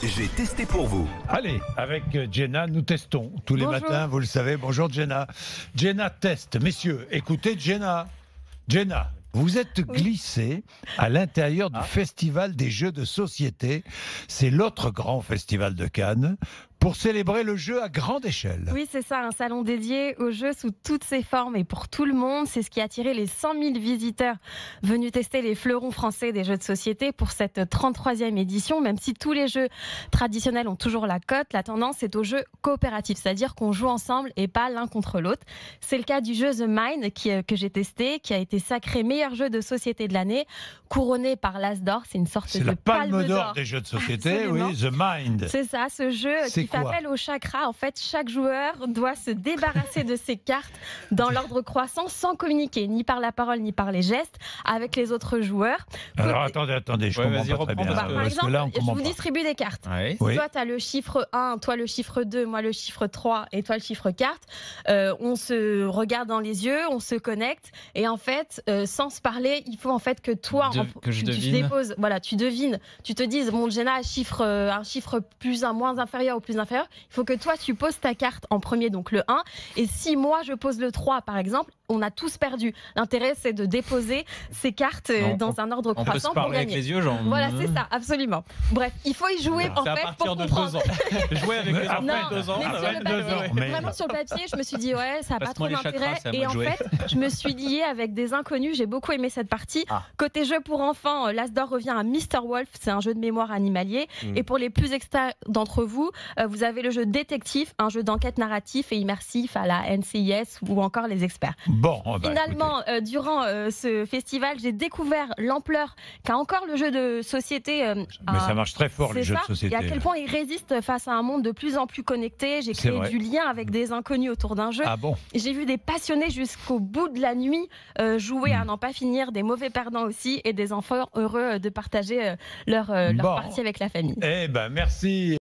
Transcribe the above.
J'ai testé pour vous. Allez, avec Jenna, nous testons tous les Bonjour. matins, vous le savez. Bonjour Jenna. Jenna teste. Messieurs, écoutez Jenna. Jenna, vous êtes glissée à l'intérieur du Festival des Jeux de Société. C'est l'autre grand festival de Cannes pour célébrer le jeu à grande échelle. Oui, c'est ça, un salon dédié aux jeux sous toutes ses formes et pour tout le monde. C'est ce qui a attiré les 100 000 visiteurs venus tester les fleurons français des jeux de société pour cette 33e édition. Même si tous les jeux traditionnels ont toujours la cote, la tendance est aux jeux coopératifs, c'est-à-dire qu'on joue ensemble et pas l'un contre l'autre. C'est le cas du jeu The Mind que j'ai testé, qui a été sacré meilleur jeu de société de l'année, couronné par l'As d'or. C'est une sorte C'est de la palme d'or des jeux de société, Absolument. oui, The Mind. C'est ça, ce jeu C'est qui fait quoi appel au chakra. En fait, chaque joueur doit se débarrasser de ses cartes dans l'ordre croissant sans communiquer, ni par la parole, ni par les gestes, avec les autres joueurs. Alors attendez, je comprends pas très bien. Par Parce que exemple, là, on je comprend vous pas. distribue des cartes. Oui. Toi, tu as le chiffre 1, toi le chiffre 2, moi le chiffre 3 et toi le chiffre 4. On se regarde dans les yeux, on se connecte et en fait, sans se parler, il faut en fait que toi, Que je tu devine. déposes, voilà, tu devines, tu te dises, bon, Jenna a un chiffre plus un, moins inférieur ou plus inférieur. Il faut que toi, tu poses ta carte en premier, donc le 1. Et si moi, je pose le 3, par exemple, on a tous perdu. L'intérêt, c'est de déposer ces cartes dans un ordre On peut se croissant pour parler avec gagner. les yeux, genre. Voilà, c'est ça, absolument. Bref, il faut y jouer en C'est à fait partir pour de comprendre. 2 ans. Jouer avec les enfants Non, de 2 ans, mais ça sur va le être 2 ans. papier, Mais- vraiment sur le papier, je me suis dit ouais, ça n'a pas Passe-moi trop les d'intérêt. chakras, c'est à moi Et de en jouer. fait, je me suis liée avec des inconnus. J'ai beaucoup aimé cette partie. Côté jeu pour enfants, l'As d'or revient à Mr. Wolf. C'est un jeu de mémoire animalier. Et pour les plus experts d'entre vous, vous avez le jeu Détective, un jeu d'enquête narratif et immersif à la NCIS ou encore les experts. Bon, bah, Finalement, durant ce festival, j'ai découvert l'ampleur qu'a encore le jeu de société. mais ça marche très fort, les C'est jeux ça, de société. et à quel point il résiste face à un monde de plus en plus connecté. J'ai C'est créé vrai. du lien avec des inconnus autour d'un jeu. Ah bon? Et j'ai vu des passionnés jusqu'au bout de la nuit jouer à n'en pas finir, des mauvais perdants aussi, et des enfants heureux de partager leur Bon. partie avec la famille. Eh ben, merci.